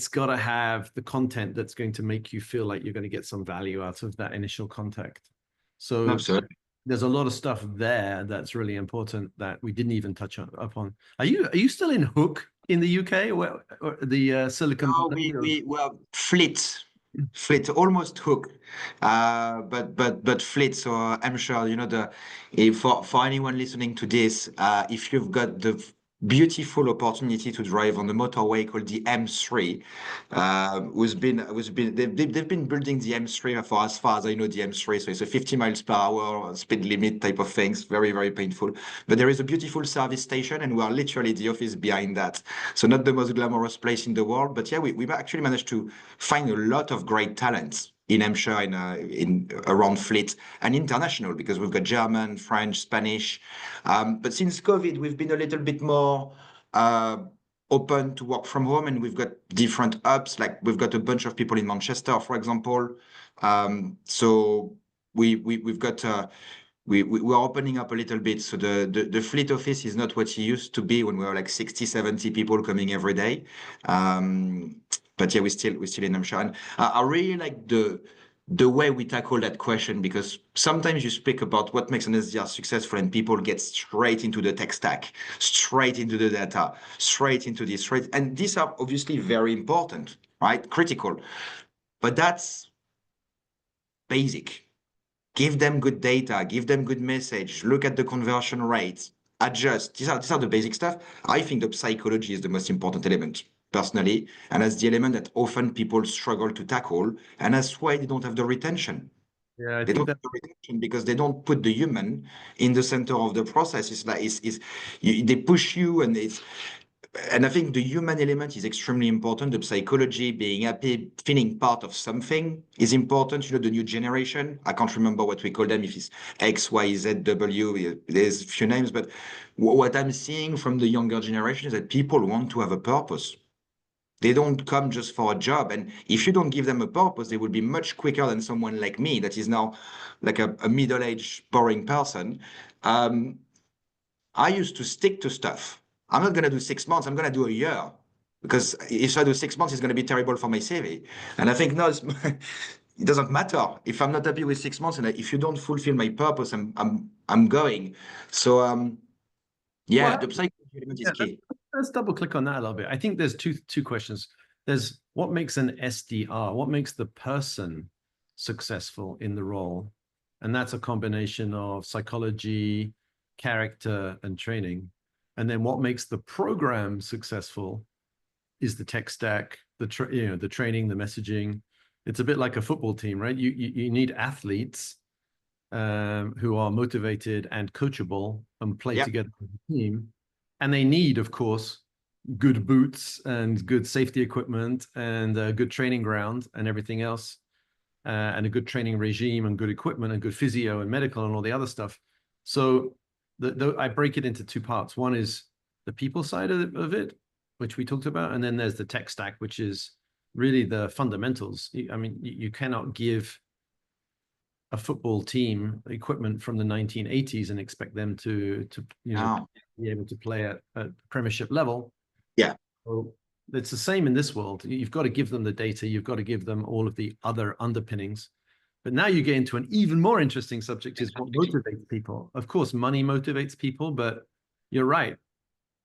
Speaker 3: got to have the content that's going to make you feel like you're going to get some value out of that initial contact. So
Speaker 2: Absolutely.
Speaker 3: There's a lot of stuff there that's really important that we didn't even touch upon. Are you still in Hook in the UK or the Silicon Valley?
Speaker 2: Well, Fleet, almost Hook, but Fleet. So I'm sure if for anyone listening to this, if you've got the beautiful opportunity to drive on the motorway called the M3, they've been building the M3 for as far as I know the M3. So it's a 50 miles per hour speed limit type of things. Very, very painful. But there is a beautiful service station, and we are literally the office behind that. So not the most glamorous place in the world, but yeah, we actually managed to find a lot of great talents in Hampshire, in around Fleet, and international, because we've got German, French, Spanish. But since COVID, we've been a little bit more open to work from home, and we've got different hubs. Like we've got a bunch of people in Manchester, for example. So we've got we're opening up a little bit. So the fleet office is not what it used to be when we were like 60, 70 people coming every day. But yeah, we're still in Hampshire. And I really like the way we tackle that question, because sometimes you speak about what makes an SDR successful and people get straight into the tech stack, straight into the data, straight into this, straight. And these are obviously very important, right? Critical. But that's basic. Give them good data, give them good message, look at the conversion rates, adjust. These are the basic stuff. I think the psychology is the most important element, personally, and that's the element that often people struggle to tackle, and that's why they don't have the retention.
Speaker 3: Yeah, I
Speaker 2: They
Speaker 3: think
Speaker 2: don't have the retention because they don't put the human in the center of the process. It's like they push you, and I think the human element is extremely important. The psychology, being happy, feeling part of something is important. You know, the new generation, I can't remember what we call them, if it's X, Y, Z, W, there's a few names, but what I'm seeing from the younger generation is that people want to have a purpose. They don't come just for a job. And if you don't give them a purpose, they will be much quicker than someone like me that is now like a middle-aged, boring person. I used to stick to stuff. I'm not going to do 6 months. I'm going to do a year, because if I do 6 months, it's going to be terrible for my CV. And I think no, it doesn't matter if I'm not happy with 6 months, and if you don't fulfill my purpose, I'm going. So yeah,
Speaker 3: well,
Speaker 2: the psychology element is
Speaker 3: yeah,
Speaker 2: key.
Speaker 3: let's double click on that a little bit. I think there's two questions. There's what makes an SDR, what makes the person successful in the role, and that's a combination of psychology, character, and training. And then what makes the program successful is the tech stack, the training, the messaging. It's a bit like a football team, right? You need athletes who are motivated and coachable and play
Speaker 2: Yeah.
Speaker 3: together as a team. And they need, of course, good boots and good safety equipment and a good training ground and everything else, and a good training regime and good equipment and good physio and medical and all the other stuff. So I break it into two parts. One is the people side of it, which we talked about. And then there's the tech stack, which is really the fundamentals. I mean, you cannot give a football team equipment from the 1980s and expect them to be able to play at premiership level.
Speaker 2: Yeah.
Speaker 3: So it's the same in this world. You've got to give them the data. You've got to give them all of the other underpinnings. But now you get into an even more interesting subject, is what motivates people. Of course, money motivates people, but you're right.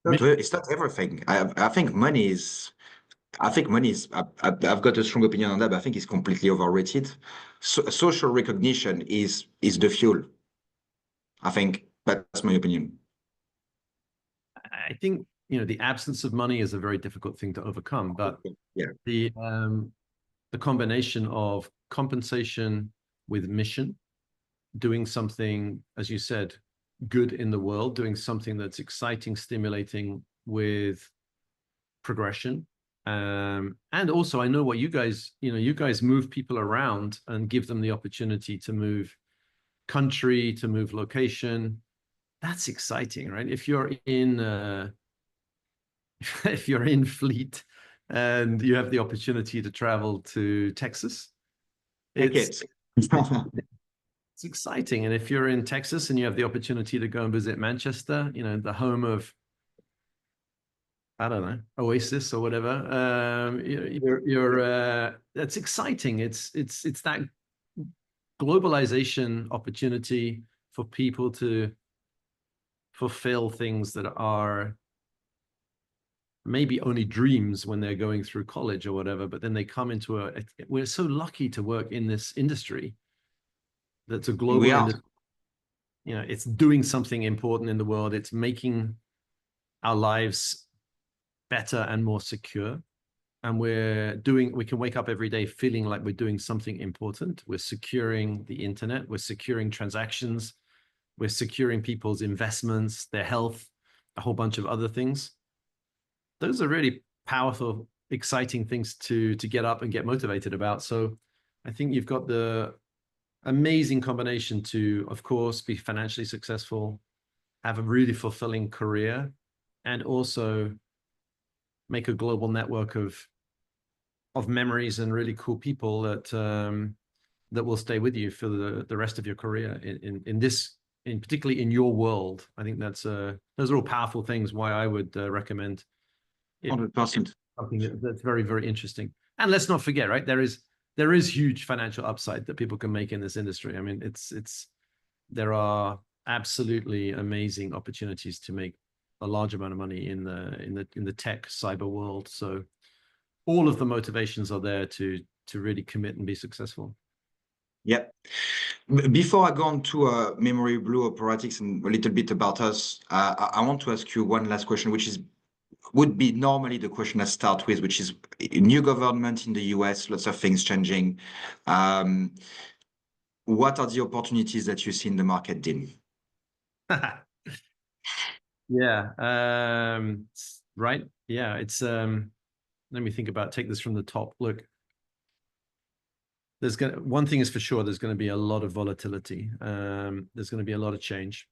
Speaker 2: It's not everything. I think money is. I've got a strong opinion on that, but I think it's completely overrated. Social recognition is the fuel. I think that's my opinion.
Speaker 3: I think, the absence of money is a very difficult thing to overcome, but
Speaker 2: yeah,
Speaker 3: the combination of compensation with mission, doing something, as you said, good in the world, doing something that's exciting, stimulating, with progression. And also, I know what you guys move people around and give them the opportunity to move country, to move location. That's exciting, right? If you're in if you're in fleet and you have the opportunity to travel to Texas, it's exciting. And if you're in Texas and you have the opportunity to go and visit Manchester, the home of, I don't know, Oasis or whatever, that's exciting. It's that globalization opportunity for people to fulfill things that are maybe only dreams when they're going through college or whatever, but then they come into we're so lucky to work in this industry that's a global industry. It's doing something important in the world. It's making our lives better and more secure. And we can wake up every day feeling like we're doing something important. We're securing the internet, we're securing transactions, we're securing people's investments, their health, a whole bunch of other things. Those are really powerful, exciting things to get up and get motivated about. So I think you've got the amazing combination to, of course, be financially successful, have a really fulfilling career, and also make a global network of memories and really cool people that that will stay with you for the rest of your career in particularly in your world. I think that's those are all powerful things why I would recommend it.
Speaker 2: 100%.
Speaker 3: Something that's very, very interesting. And let's not forget, right? There is huge financial upside that people can make in this industry. I mean, there are absolutely amazing opportunities to make a large amount of money in the tech cyber world. So all of the motivations are there to really commit and be successful.
Speaker 2: Yeah. Before I go on to memoryBlue operatics and a little bit about us, I want to ask you one last question, which would be normally the question I start with, which is new government in the US, lots of things changing. What are the opportunities that you see in the market, Dean?
Speaker 3: Yeah. Right. Yeah. It's let me think about, take this from the top. Look, one thing is for sure, there's going to be a lot of volatility. There's going to be a lot of change.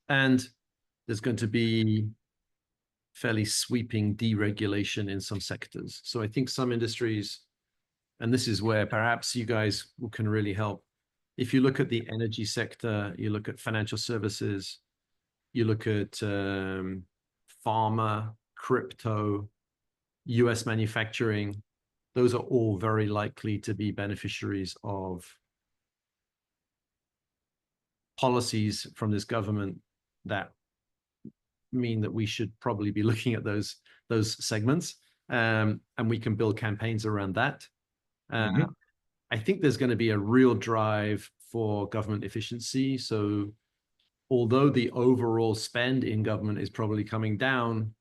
Speaker 3: And there's going to be fairly sweeping deregulation in some sectors. So I think some industries, and this is where perhaps you guys can really help. If you look at the energy sector, you look at financial services, you look at pharma, crypto, US manufacturing, those are all very likely to be beneficiaries of policies from this government that mean that we should probably be looking at those segments, and we can build campaigns around that. I think there's going to be a real drive for government efficiency. So although the overall spend in government is probably coming down,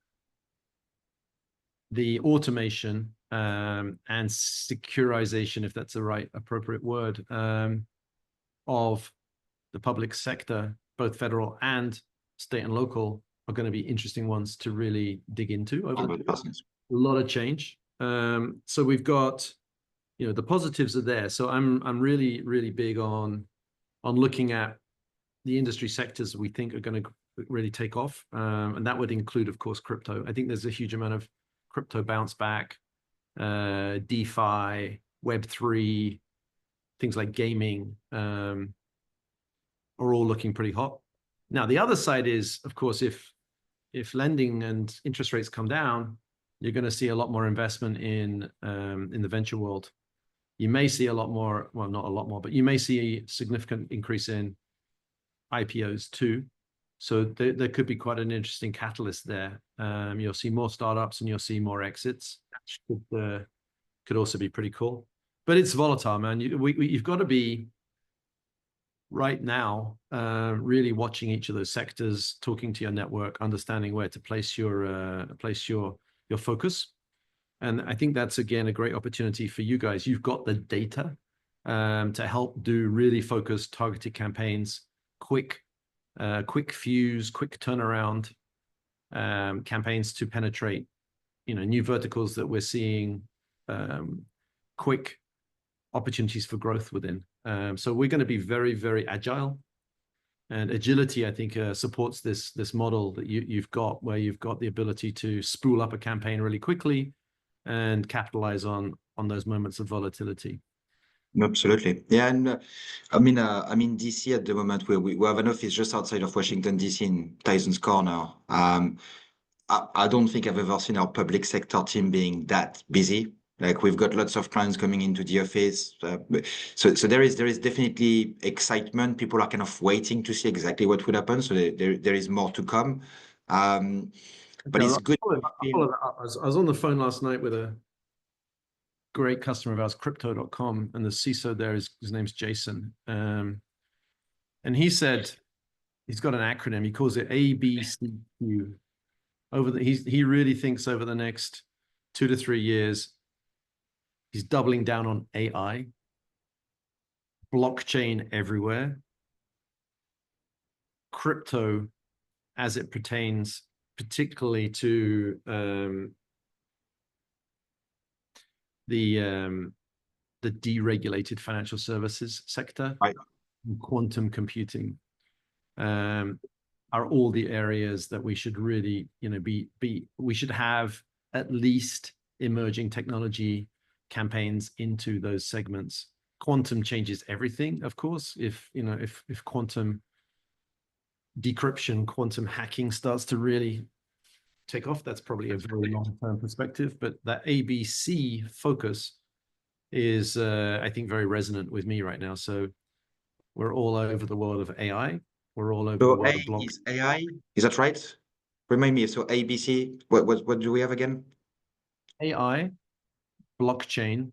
Speaker 3: the automation and securization, if that's the right appropriate word, of the public sector, both federal and state and local, are going to be interesting ones to really dig into over a lot of change. So we've got, the positives are there. So I'm really, really big on looking at the industry sectors we think are going to really take off. And that would include, of course, crypto. I think there's a huge amount of crypto bounce back, DeFi, Web3, things like gaming are all looking pretty hot. Now, the other side is, of course, if lending and interest rates come down, you're going to see a lot more investment in the venture world. You may see a lot more, well, not a lot more, but you may see a significant increase in IPOs too. So there could be quite an interesting catalyst there. You'll see more startups and you'll see more exits. Could also be pretty cool. But it's volatile, man. You've got to be right now really watching each of those sectors, talking to your network, understanding where to place your focus. And I think that's, again, a great opportunity for you guys. You've got the data to help do really focused, targeted campaigns, quick fuse, quick turnaround campaigns to penetrate, new verticals that we're seeing, quick opportunities for growth within. So we're going to be very, very agile. And agility, I think, supports this model that you've got, where you've got the ability to spool up a campaign really quickly and capitalize on those moments of volatility.
Speaker 2: Absolutely. Yeah. And I'm in DC at the moment, where we have an office just outside of Washington, DC, in Tyson's Corner. I don't think I've ever seen our public sector team being that busy. Like, we've got lots of clients coming into the office. So there is definitely excitement. People are kind of waiting to see exactly what will happen. So there is more to come. But it's good.
Speaker 3: I was on the phone last night with a great customer of ours, crypto.com, and the CISO there, his name's Jason. And he said, he's got an acronym, he calls it ABCQ. He really thinks over the next 2 to 3 years, he's doubling down on AI, blockchain everywhere, crypto as it pertains particularly to the deregulated financial services sector,
Speaker 2: right,
Speaker 3: and quantum computing are all the areas that we should really, we should have at least emerging technology campaigns into those segments. Quantum changes everything, of course. If quantum decryption, quantum hacking starts to really take off, that's probably a very long-term perspective. But that ABC focus is, I think, very resonant with me right now. So we're all over the world of AI. We're all over the
Speaker 2: So
Speaker 3: world
Speaker 2: A
Speaker 3: of blockchain.
Speaker 2: is AI, is that right? Remind me. So ABC, what do we have again?
Speaker 3: AI, blockchain,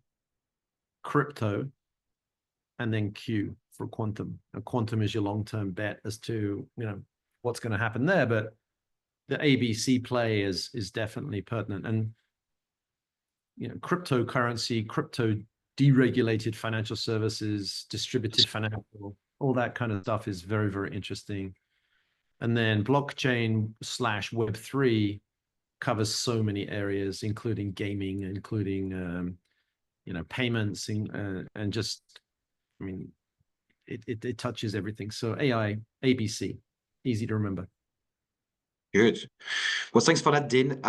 Speaker 3: crypto, and then Q for quantum. And quantum is your long-term bet as to what's going to happen there. But the ABC play is definitely pertinent. And cryptocurrency, crypto deregulated financial services, distributed financial, all that kind of stuff is very, very interesting. And then blockchain / Web3 covers so many areas, including gaming, including payments, and just, I mean, it touches everything. So AI, ABC, easy to remember.
Speaker 2: Good. Well, thanks for that, Dean.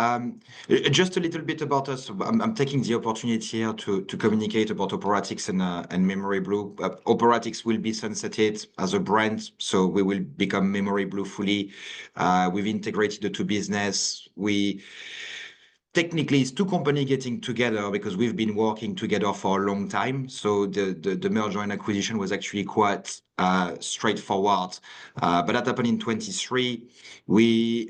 Speaker 2: Just a little bit about us. I'm taking the opportunity here to communicate about Operatics and memoryBlue. Operatics will be sunsetted as a brand, so we will become memoryBlue fully. We've integrated the two business. Technically, it's two companies getting together because we've been working together for a long time. So the merger and acquisition was actually quite straightforward. But that happened in 23. We,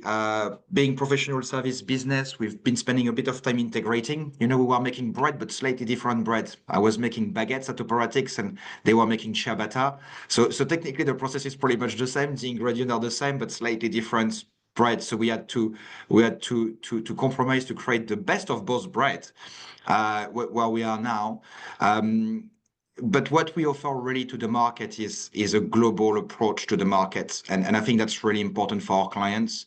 Speaker 2: being professional service business, we've been spending a bit of time integrating. We were making bread, but slightly different bread. I was making baguettes at Operatics, and they were making ciabatta. So technically, the process is pretty much the same. The ingredients are the same, but slightly different bread. So we had to compromise to create the best of both bread where we are now. But what we offer really to the market is a global approach to the market. And I think that's really important for our clients.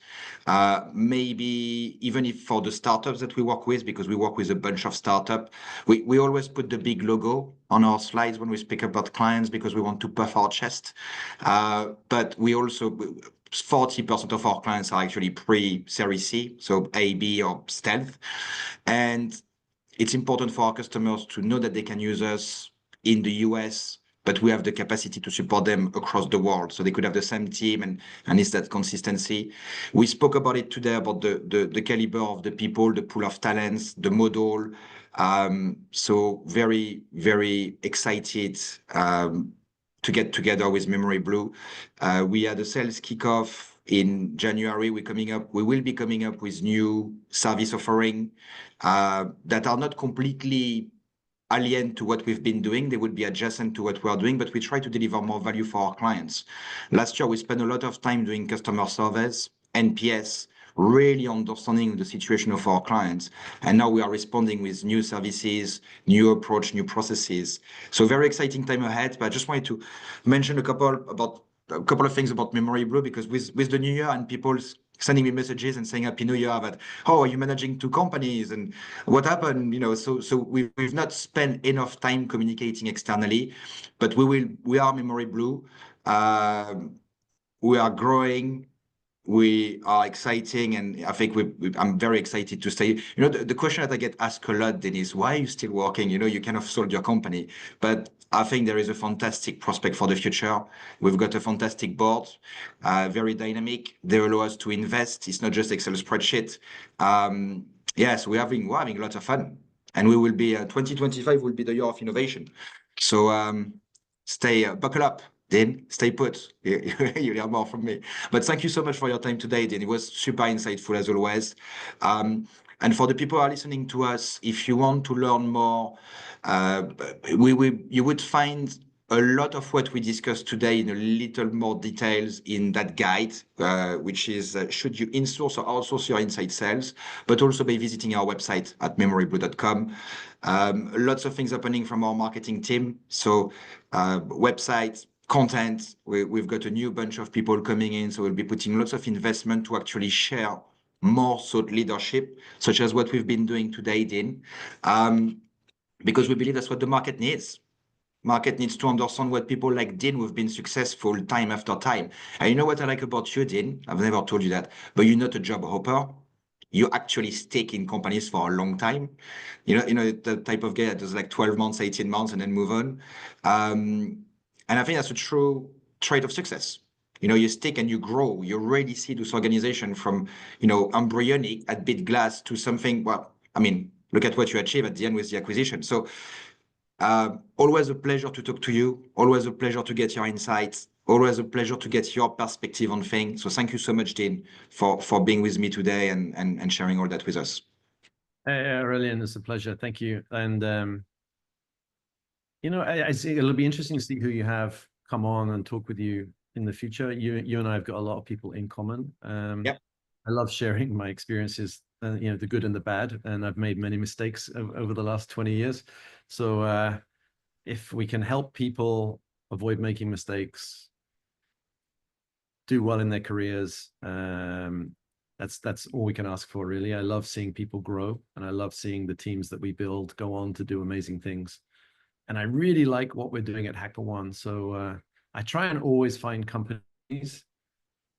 Speaker 2: Maybe even if for the startups that we work with, because we work with a bunch of startups, we always put the big logo on our slides when we speak about clients because we want to puff our chest. But we also 40% of our clients are actually pre-Series C, so A, B, or stealth. And it's important for our customers to know that they can use us in the US, but we have the capacity to support them across the world. So they could have the same team, and it's that consistency. We spoke about it today, about the caliber of the people, the pool of talents, the model. So very, very excited to get together with memoryBlue. We had a sales kickoff in January. We will be coming up with new service offering that are not completely alien to what we've been doing. They would be adjacent to what we are doing, but we try to deliver more value for our clients. Last year, we spent a lot of time doing customer surveys, NPS, really understanding the situation of our clients. And now we are responding with new services, new approach, new processes. So very exciting time ahead. But I just wanted to mention a couple of things about memoryBlue, because with the new year and people sending me messages and saying Happy New Year, but are you managing two companies and what happened? So we've not spent enough time communicating externally, but we are memoryBlue. We are growing. We are exciting, and I think I'm very excited to stay. The question that I get asked a lot, Dennis, why are you still working? You kind of sold your company, but I think there is a fantastic prospect for the future. We've got a fantastic board, very dynamic. They allow us to invest. It's not just Excel spreadsheet. Yes, we're having lots of fun, and we will be 2025 will be the year of innovation. So buckle up. Dean, stay put. You'll hear more from me. But thank you so much for your time today, Dean. It was super insightful as always. And for the people who are listening to us, if you want to learn more, you would find a lot of what we discussed today in a little more details in that guide, which is should you insource or outsource your inside sales, but also by visiting our website at memoryblue.com. Lots of things happening from our marketing team. So website, content, we've got a new bunch of people coming in, so we'll be putting lots of investment to actually share more thought leadership, such as what we've been doing today, Dean, because we believe that's what the market needs. Market needs to understand what people like Dean who've been successful time after time. And you know what I like about you, Dean? I've never told you that, but you're not a job hopper. you actually stick in companies for a long time. The type of guy that does like 12 months, 18 months, and then move on. And I think that's a true trait of success. You stick and you grow. You already see this organization from, embryonic at bit glass to something, well, I mean, look at what you achieve at the end with the acquisition. So always a pleasure to talk to you. Always a pleasure to get your insights. Always a pleasure to get your perspective on things. So thank you so much, Dean, for being with me today and sharing all that with us.
Speaker 3: Hey, Aurelien, it's a pleasure. Thank you. And, I see it'll be interesting to see who you have come on and talk with you in the future. You and I have got a lot of people in common.
Speaker 2: Yep.
Speaker 3: I love sharing my experiences, the good and the bad, and I've made many mistakes over the last 20 years. So if we can help people avoid making mistakes, do well in their careers, that's all we can ask for, really. I love seeing people grow, and I love seeing the teams that we build go on to do amazing things. And I really like what we're doing at HackerOne. So I try and always find companies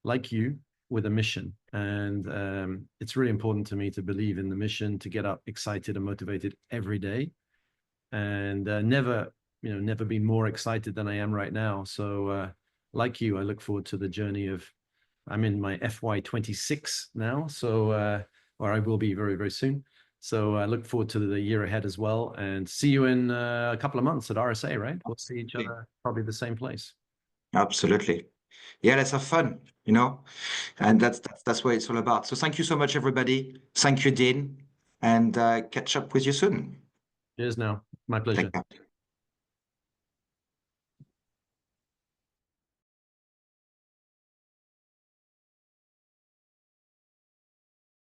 Speaker 3: like you with a mission. And it's really important to me to believe in the mission, to get up excited and motivated every day, and never be more excited than I am right now. So like you, I look forward to the journey of, I'm in my FY26 now, so or I will be very, very soon. So I look forward to the year ahead as well, and see you in a couple of months at RSA, right? We'll see each other probably the same place.
Speaker 2: Absolutely. Yeah, let's have fun, and that's what it's all about. So thank you so much, everybody. Thank you, Dean, and catch up with you soon.
Speaker 3: Cheers now. My pleasure.
Speaker 2: Take care.